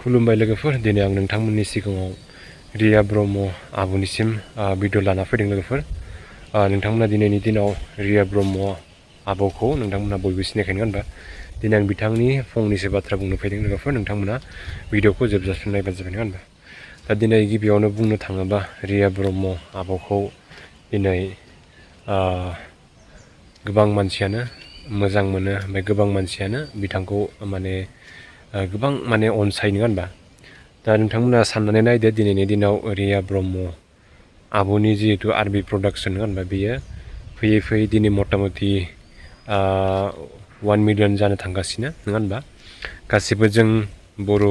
खुलुमबाय लोगोफोर दिनै आं नोंथांमोननि सिगाङाव रिया ब्रह्म आब'निसिम भिडिअ लाना फैदों लोगोफोर नोंथांमोना दिनैनि दिनाव रिया ब्रह्म आब'खौ नोंथांमोना बयबो सिनायखायो होनबा दिनै आं बिथांनि फंनैसो बाथ्रा बुंनो फैदों लोगोफोर नोंथांमोना भिडिअखौ जोबजासिम नायबानो जाबाय होनबा दा दिनै गिबियावनो बुंनो थाङोबा रिया ब्रह्म आब'खौ दिनै गोबां मानसियानो मोजां मोनो ओमफ्राय गोबां मानसियानो बिथांखौ गोबां अनसायो नङा होनबा दा नोंथांमोना साननानै नायदो दिनैनि दिनाव रिया ब्रह्म आब'नि जिहेतु आरबि प्रडाक्सन नङा होनबा बेयो फैयै फैयै दिनै मथा-मथि 1 मिलियन जानो थांगासिनो नङा होनबा गासिबो जों बर'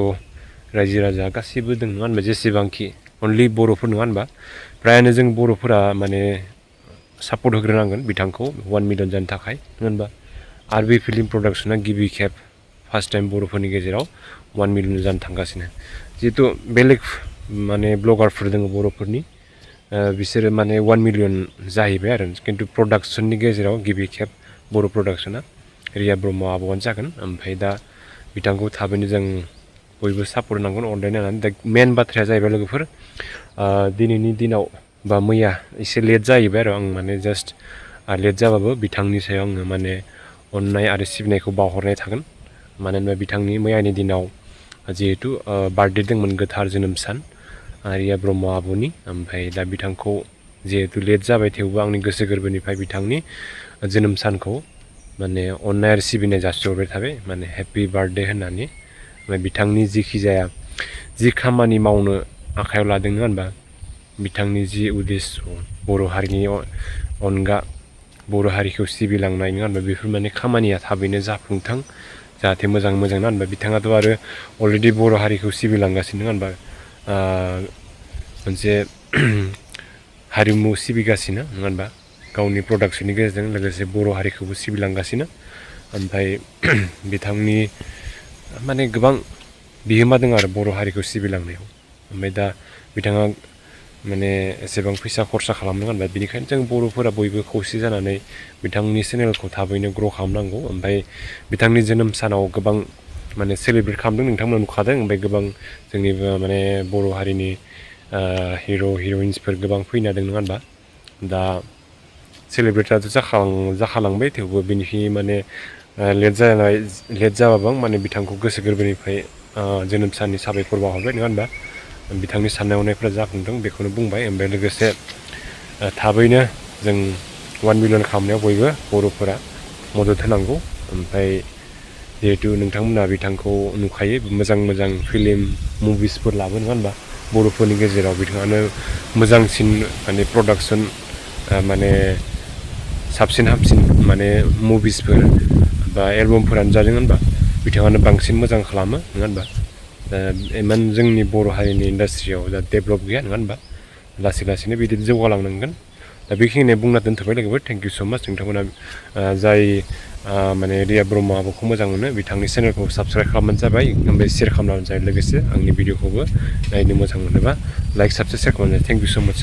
रायजो राजा गासिबो दं नङा होनबा जेसेबांखि अनलि बर'फोर नङा होनबा फ्रायानो जों बर'फोरा सापर्ट होग्रोनांगोन बिथांखौ 1 मिलियन जानो थाखाय नङा होनबा आरबि फिल्म प्रडाक्सना गिबि खेब फार्स्ट टाइम बर'फोरनि गेजेराव 1 मिलियन जानो थांगासिनो जिहेतु बेलेग ब्लगारफोर दङ बर'फोरनि बिसोरो 1 मिलियन जाहैबाय आरो खिन्थु प्रडाक्सननि गेजेराव गिबि खेब बर' प्रडाक्सना रिया ब्रह्म आब'आनो जागोन ओमफ्राय दा बिथांखौ थाबैनो जों बयबो सापर्ट नांगोन अनलायनानै दा मेन बाथ्राया जाहैबाय लोगोफोर दिनैनि दिनाव बा मैया एसे लेट जाहैबाय आरो आं जास्ट लेट जाबाबो बिथांनि सायाव आङो अननाय आरो सिबिनायखौ बावहरनाय थागोन मानो होनबा बिथांनि मैयानि दिनाव जिहेतु बार्थडे दंमोन गोथार जोनोम सान रिया ब्रह्म आब'नि ओमफ्राय दा बिथांखौ जिहेतु लेट जाबाय थेवबो आंनि गोसो गोरबोनिफ्राय बिथांनि जोनोम सानखौ अननाय आरो सिबिनाय जासिहरबाय थाबाय हेपि बार्थडे होननानै बिथांनि जिखि जाया जि खामानि मावनो आखायाव लादों नङा होनबा बिथांनि जि उद्देश्य बर' हारिनि अनगा बर' हारिखौ सिबिलांनाय नङा होनबा बेफोर खामानिया थाबैनो जाफुंथों जाहाथे मोजां ना होनबा बिथाङाथ' आरो अलरेडि बर' हारिखौ सिबिलांगासिनो नङा होनबा मोनसे हारिमु सिबिगासिनो नङा होनबा गावनि प्रडाक्सननि गेजेरजों लोगोसे बर' हारिखौबो सिबिलांगासिनो ओमफ्राय बिथांनि गोबां बिहोमा दङ आरो बर' हारिखौ सिबिलांनायाव ओमफ्राय दा बिथाङा एसेबां फैसा खरसा खालामदों होनबा बेनिखायनो जों बर'फोरा बयबो खौसे जानानै बिथांनि चेनेलखौ थाबैनो ग्र' खालामनांगौ ओमफ्राय बिथांनि जोनोम सानाव गोबां सेलिब्रेट खालामदों नोंथांमोना नुखादों ओमफ्राय गोबां जोंनि बर' हारिनि हिर' हिर'इन्सफोर गोबां फैनो हादों नङा होनबा दा सेलिब्रेटआथ' जाखालांबाय थेवबो बेनिखायनो लेट जाबाबो आं बिथांखौ गोसो गोरबोनिफ्राय जोनोम साननि साबायखर बावहरबाय नङा होनबा बिथांनि साननाय हनायफ्रा जाफुंदों बेखौनो बुंबाय ओमफ्राय लोगोसे थाबैनो जों 1 मिलियन खालामनायाव बयबो बर'फोरा मदद होनांगौ ओमफ्राय जिहेतु नोंथांमोना बिथांखौ नुखायो मोजां फिल्म मुभिसफोर लाबो नङा होनबा बर'फोरनि गेजेराव बिथाङानो मोजांसिन प्रडाक्सन साबसिन हामसिन मुभिसफोर बा एलबामफोरानो जादों होनबा बिथाङानो बांसिन मोजां खालामो नङा होनबा इमान जोंनि बर' हारिनि इन्डास्ट्रियाव दा डेभेलप गैया नङा होनबा लासै लासैनो बिदिनो जौगालांनांगोन दा बेखिनिया बुंना दोनथ'बाय लोगोफोर थेंक इउ स' माच नोंथांमोना जाय रिया ब्रह्म आब'खौ मोजां मोनो बिथांनि चेनेलखौ साबस्क्राइब खालामबानो जाबाय ओमफ्राय शेयार खालामबानो जाबाय लोगोसे आंनि भिडिअखौबो नायनो मोजां मोनोबा लाइक साबस्क्राइब शेयार खालामबानो जाबाय थेंक इउ स' माच